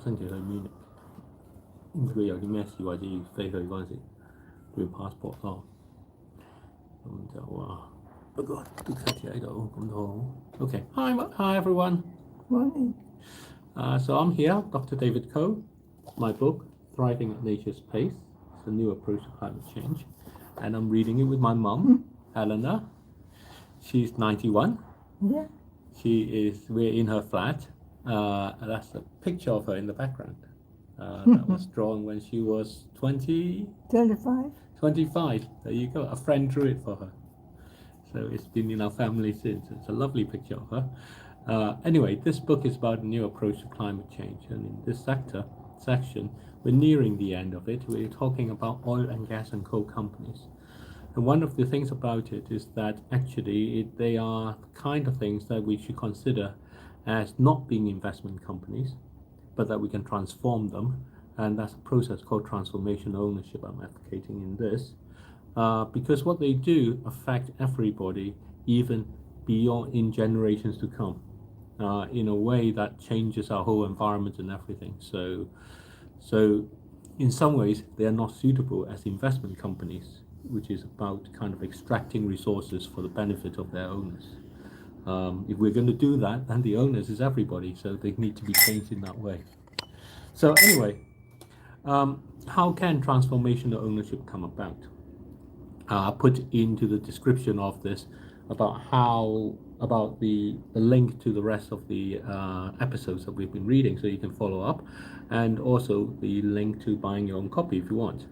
星期去 Munich，咁佢有啲咩事或者要飛去嗰陣時，要 passport 咯。咁就不過都睇住喺度，咁都好。Okay, hi everyone. Morning. So I'm here, Dr. David Coe. My book, Thriving at Nature's Pace, it's a new approach to climate change, and I'm reading it with my mum, Eleanor. She's 91. Yeah. We're in her flat. That's a picture of her in the background. That was drawn when she was 25. 25. There you go. A friend drew it for her. So it's been in our family since. It's a lovely picture of her. Anyway, this book is about a new approach to climate change. And in this section, we're nearing the end of it. We're talking about oil and gas and coal companies. And one of the things about it is that actually they are the kind of things that we should consider as not being investment companies, but that we can transform them. And that's a process called transformational ownership I'm advocating in this. Because what they do affect everybody, even beyond in generations to come, in a way that changes our whole environment and everything. So in some ways, they are not suitable as investment companies, which is about kind of extracting resources for the benefit of their owners. If we're going to do that, then the owners is everybody, so they need to be changed in that way. So anyway, how can transformational ownership come about? Put into the description of this about the link to the rest of the episodes that we've been reading, so you can follow up, and also the link to buying your own copy if you want.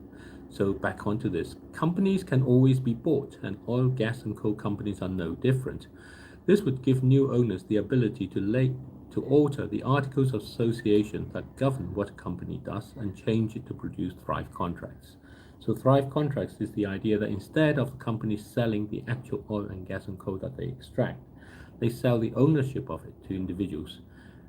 So back onto this. Companies can always be bought, and oil, gas, and coal companies are no different. This would give new owners the ability to alter the articles of association that govern what a company does and change it to produce Thrive contracts. So Thrive contracts is the idea that instead of companies selling the actual oil and gas and coal that they extract, they sell the ownership of it to individuals.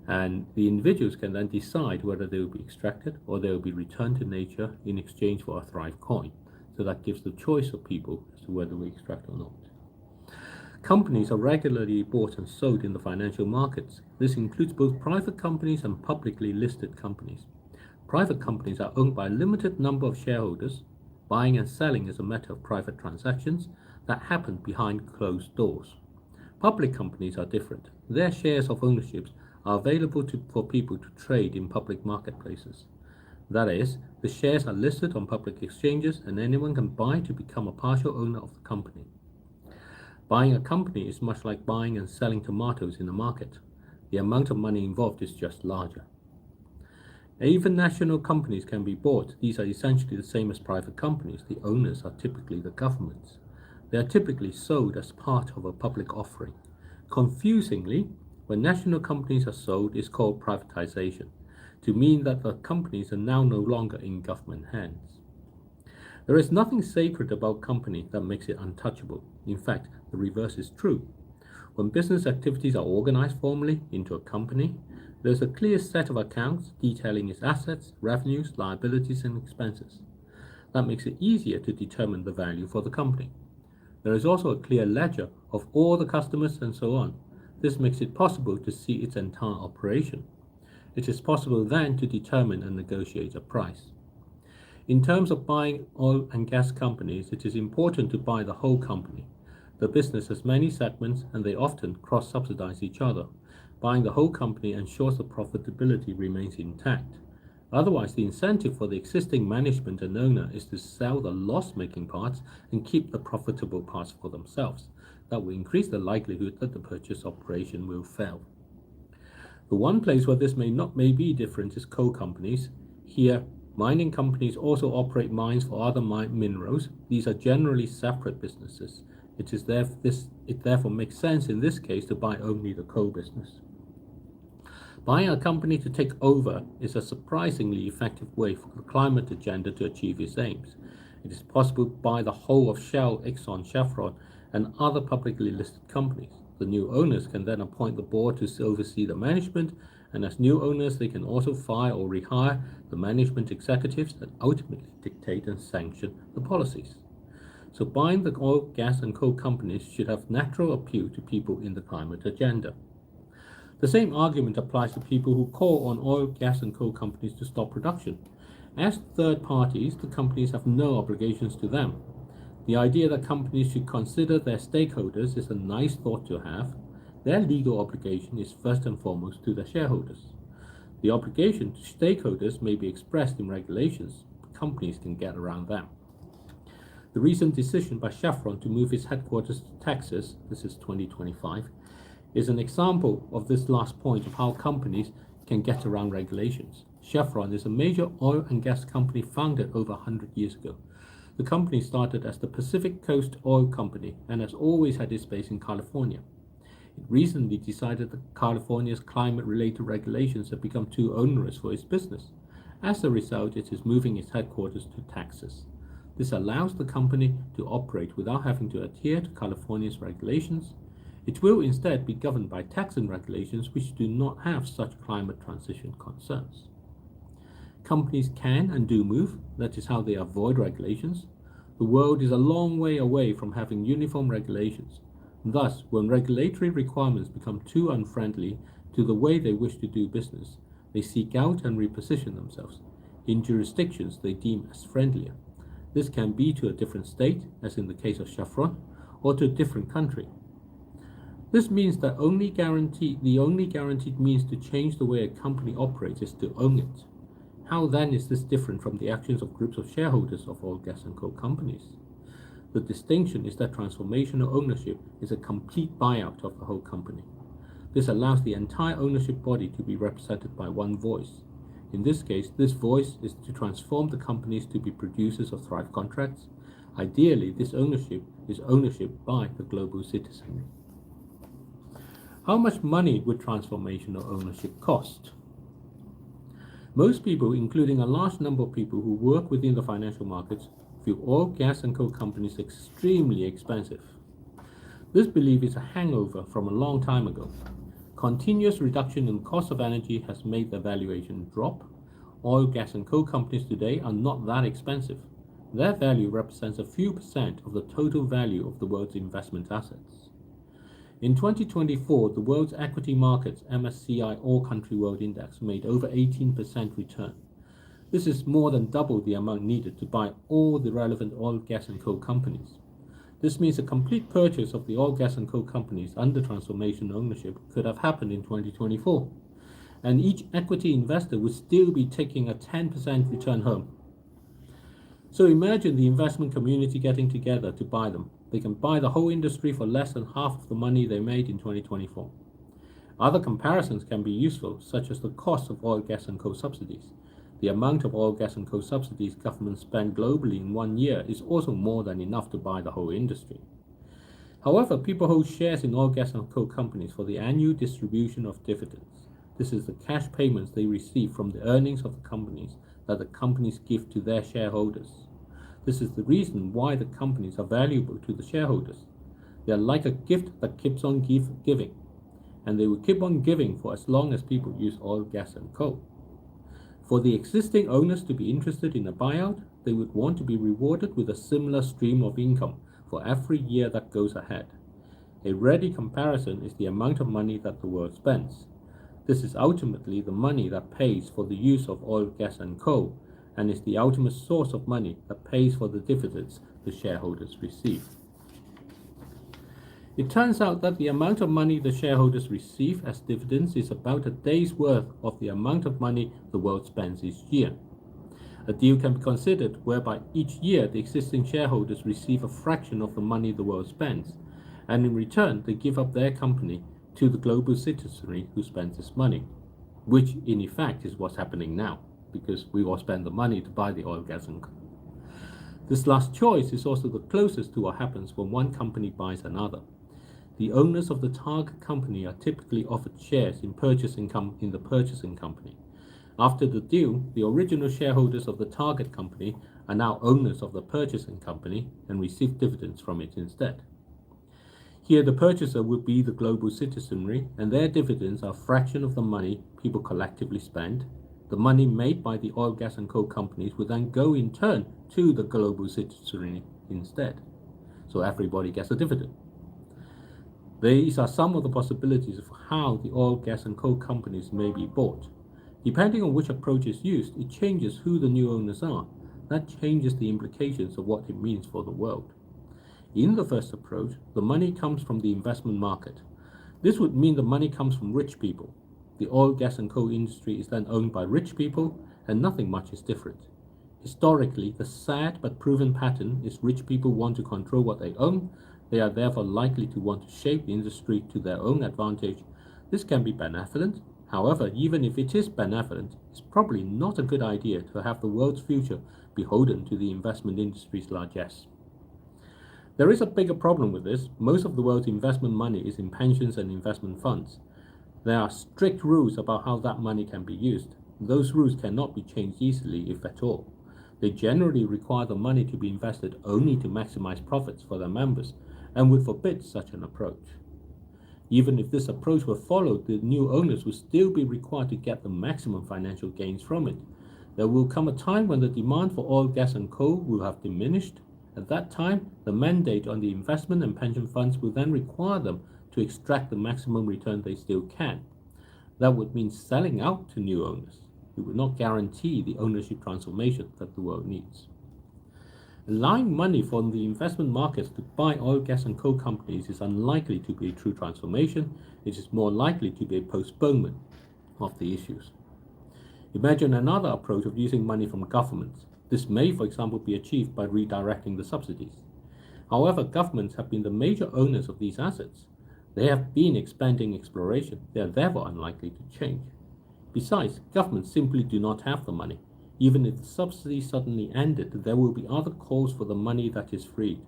And the individuals can then decide whether they will be extracted or they will be returned to nature in exchange for a Thrive coin. So that gives the choice of people as to whether we extract or not. Companies are regularly bought and sold in the financial markets. This includes both private companies and publicly listed companies. Private companies are owned by a limited number of shareholders. Buying and selling is a matter of private transactions that happen behind closed doors. Public companies are different. Their shares of ownership are available for people to trade in public marketplaces. That is, the shares are listed on public exchanges and anyone can buy to become a partial owner of the company. Buying a company is much like buying and selling tomatoes in a market. The amount of money involved is just larger. Even national companies can be bought. These are essentially the same as private companies. The owners are typically the governments. They are typically sold as part of a public offering. Confusingly, when national companies are sold, it's called privatization, to mean that the companies are now no longer in government hands. There is nothing sacred about company that makes it untouchable. In fact, the reverse is true. When business activities are organized formally into a company, there's a clear set of accounts detailing its assets, revenues, liabilities, and expenses. That makes it easier to determine the value for the company. There is also a clear ledger of all the customers and so on. This makes it possible to see its entire operation. It is possible then to determine and negotiate a price. In terms of buying oil and gas companies, it is important to buy the whole company. The business has many segments and they often cross-subsidize each other. Buying the whole company ensures the profitability remains intact. Otherwise, the incentive for the existing management and owner is to sell the loss-making parts and keep the profitable parts for themselves. That will increase the likelihood that the purchase operation will fail. The one place where this may be different is coal companies. Here, mining companies also operate mines for other minerals. These are generally separate businesses. It therefore makes sense in this case to buy only the coal business. Buying a company to take over is a surprisingly effective way for the climate agenda to achieve its aims. It is possible to buy the whole of Shell, Exxon, Chevron, and other publicly listed companies. The new owners can then appoint the board to oversee the management, and as new owners, they can also fire or rehire the management executives that ultimately dictate and sanction the policies. So buying the oil, gas, and coal companies should have natural appeal to people in the climate agenda. The same argument applies to people who call on oil, gas, and coal companies to stop production. As third parties, the companies have no obligations to them. The idea that companies should consider their stakeholders is a nice thought to have. Their legal obligation is first and foremost to their shareholders. The obligation to stakeholders may be expressed in regulations, but companies can get around them. The recent decision by Chevron to move its headquarters to Texas, this is 2025, is an example of this last point of how companies can get around regulations. Chevron is a major oil and gas company founded over 100 years ago. The company started as the Pacific Coast Oil Company and has always had its base in California. It recently decided that California's climate-related regulations have become too onerous for its business. As a result, it is moving its headquarters to Texas. This allows the company to operate without having to adhere to California's regulations. It will instead be governed by Texan regulations which do not have such climate transition concerns. Companies can and do move, that is how they avoid regulations. The world is a long way away from having uniform regulations. Thus, when regulatory requirements become too unfriendly to the way they wish to do business, they seek out and reposition themselves in jurisdictions they deem as friendlier. This can be to a different state, as in the case of Chevron, or to a different country. This means that the only guaranteed means to change the way a company operates is to own it. How then is this different from the actions of groups of shareholders of oil, gas, and coal companies? The distinction is that transformational ownership is a complete buyout of the whole company. This allows the entire ownership body to be represented by one voice. In this case, this voice is to transform the companies to be producers of Thrive contracts. Ideally, this ownership is ownership by the global citizenry. How much money would transformational ownership cost? Most people, including a large number of people who work within the financial markets, view oil, gas, and coal companies extremely expensive. This belief is a hangover from a long time ago. Continuous reduction in the cost of energy has made their valuation drop. Oil, gas, and coal companies today are not that expensive. Their value represents a few percent of the total value of the world's investment assets. In 2024, the world's equity markets MSCI All Country World Index made over 18% return. This is more than double the amount needed to buy all the relevant oil, gas, and coal companies. This means a complete purchase of the oil, gas, and coal companies under transformational ownership could have happened in 2024, and each equity investor would still be taking a 10% return home. So imagine the investment community getting together to buy them. They can buy the whole industry for less than half of the money they made in 2024. Other comparisons can be useful, such as the cost of oil, gas, and coal subsidies. The amount of oil, gas, and coal subsidies governments spend globally in 1 year is also more than enough to buy the whole industry. However, people hold shares in oil, gas, and coal companies for the annual distribution of dividends. This is the cash payments they receive from the earnings of the companies that the companies give to their shareholders. This is the reason why the companies are valuable to the shareholders. They are like a gift that keeps on giving, and they will keep on giving for as long as people use oil, gas, and coal. For the existing owners to be interested in a buyout, they would want to be rewarded with a similar stream of income for every year that goes ahead. A ready comparison is the amount of money that the world spends. This is ultimately the money that pays for the use of oil, gas, and coal, and is the ultimate source of money that pays for the dividends the shareholders receive. It turns out that the amount of money the shareholders receive as dividends is about a day's worth of the amount of money the world spends each year. A deal can be considered whereby each year the existing shareholders receive a fraction of the money the world spends, and in return they give up their company to the global citizenry who spends this money, which in effect is what's happening now, because we all spend the money to buy the oil, gas, and coal. This last choice is also the closest to what happens when one company buys another. The owners of the target company are typically offered shares in the purchasing company. After the deal, the original shareholders of the target company are now owners of the purchasing company and receive dividends from it instead. Here, the purchaser would be the global citizenry, and their dividends are a fraction of the money people collectively spend. The money made by the oil, gas, and coal companies would then go in turn to the global citizenry instead. So everybody gets a dividend. These are some of the possibilities of how the oil, gas, and coal companies may be bought. Depending on which approach is used, it changes who the new owners are. That changes the implications of what it means for the world. In the first approach, the money comes from the investment market. This would mean the money comes from rich people. The oil, gas, and coal industry is then owned by rich people, and nothing much is different. Historically, the sad but proven pattern is rich people want to control what they own. They are therefore likely to want to shape the industry to their own advantage. This can be benevolent. However, even if it is benevolent, it's probably not a good idea to have the world's future beholden to the investment industry's largesse. There is a bigger problem with this. Most of the world's investment money is in pensions and investment funds. There are strict rules about how that money can be used. Those rules cannot be changed easily, if at all. They generally require the money to be invested only to maximize profits for their members and would forbid such an approach. Even if this approach were followed, the new owners would still be required to get the maximum financial gains from it. There will come a time when the demand for oil, gas, and coal will have diminished. At that time, the mandate on the investment and pension funds will then require them to extract the maximum return they still can. That would mean selling out to new owners. It would not guarantee the ownership transformation that the world needs. Allowing money from the investment markets to buy oil, gas, and coal companies is unlikely to be a true transformation. It is more likely to be a postponement of the issues. Imagine another approach of using money from governments. This may, for example, be achieved by redirecting the subsidies. However, governments have been the major owners of these assets. They have been expanding exploration. They are therefore unlikely to change. Besides, governments simply do not have the money. Even if the subsidies suddenly ended, there will be other calls for the money that is freed.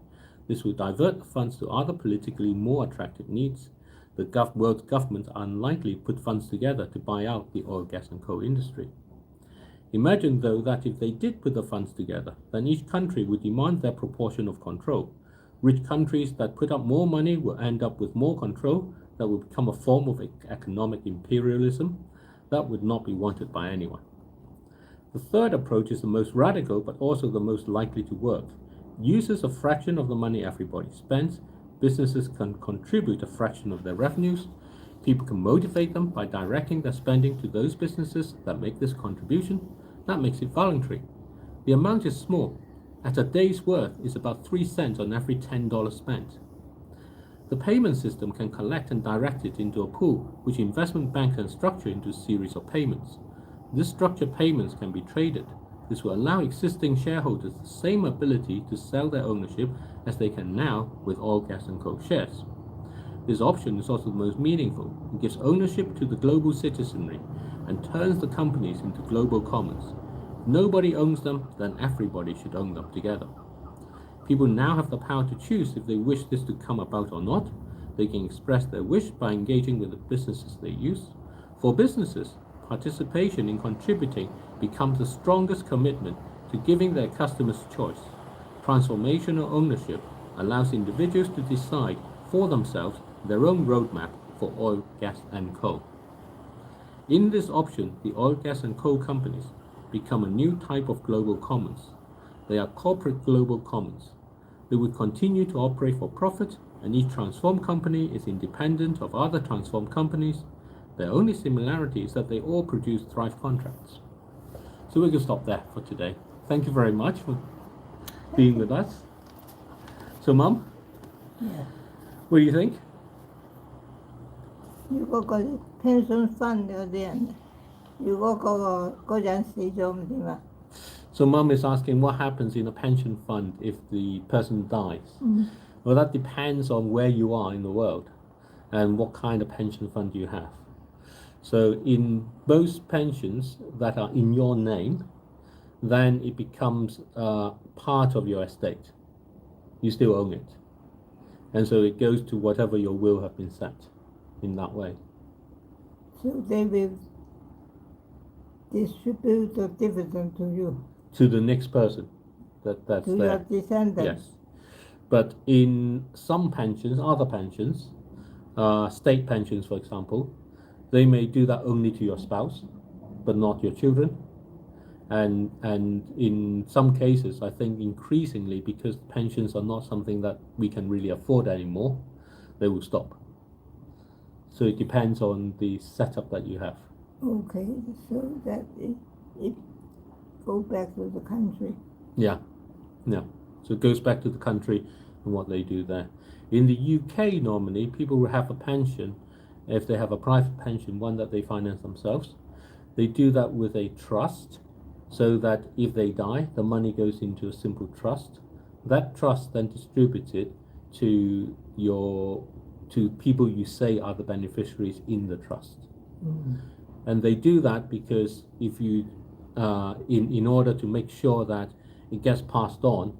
This will divert the funds to other politically more attractive needs. The world's governments are unlikely to put funds together to buy out the oil, gas, and coal industry. Imagine, though, that if they did put the funds together, then each country would demand their proportion of control. Rich countries that put up more money will end up with more control. That will become a form of economic imperialism. That would not be wanted by anyone. The third approach is the most radical, but also the most likely to work. It uses a fraction of the money everybody spends. Businesses can contribute a fraction of their revenues. People can motivate them by directing their spending to those businesses that make this contribution. That makes it voluntary. The amount is small. At a day's worth, it's about 3 cents on every $10 spent. The payment system can collect and direct it into a pool, which investment banks can structure into a series of payments. This structured payments can be traded. This will allow existing shareholders the same ability to sell their ownership as they can now with oil, gas, and coal shares. This option is also the most meaningful. It gives ownership to the global citizenry and turns the companies into global commons. If nobody owns them, then everybody should own them together. People now have the power to choose if they wish this to come about or not. They can express their wish by engaging with the businesses they use. For businesses, participation in contributing becomes the strongest commitment to giving their customers choice. Transformational ownership allows individuals to decide for themselves their own roadmap for oil, gas, and coal. In this option, the oil, gas, and coal companies become a new type of global commons. They are corporate global commons. They will continue to operate for profit, and each transformed company is independent of other transformed companies. Their only similarity is that they all produce Thrive contracts. So we can stop there for today. Thank you very much for being with us. So, Mum, Yeah. what do you think? 如果個 pension fund 嗰啲人，如果嗰陣死咗咁點啊？ So, Mum is asking what happens in a pension fund if the person dies. Well, that depends on where you are in the world and what kind of pension fund you have. So, in most pensions that are in your name, then it becomes part of your estate. You still own it. And so it goes to whatever your will have been set in that way. So they will distribute the dividend to you, To the next person that's to there. your descendants. Yes. But in some pensions, other pensions, state pensions, for example, they may do that only to your spouse, but not your children. And in some cases, I think increasingly, because pensions are not something that we can really afford anymore, they will stop. So it depends on the setup that you have. Okay, so that it goes back to the country. Yeah, yeah. So it goes back to the country and what they do there. In the UK, normally people will have a pension. If they have a private pension, one that they finance themselves, they do that with a trust, so that if they die, the money goes into a simple trust. That trust then distributes it to people you say are the beneficiaries in the trust. And they do that because if you in order to make sure that it gets passed on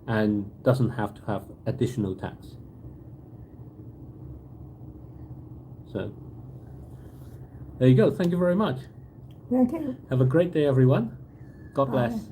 and doesn't have to have additional tax. So there you go. Thank you very much. Thank you. Have a great day, everyone. God Bye. bless.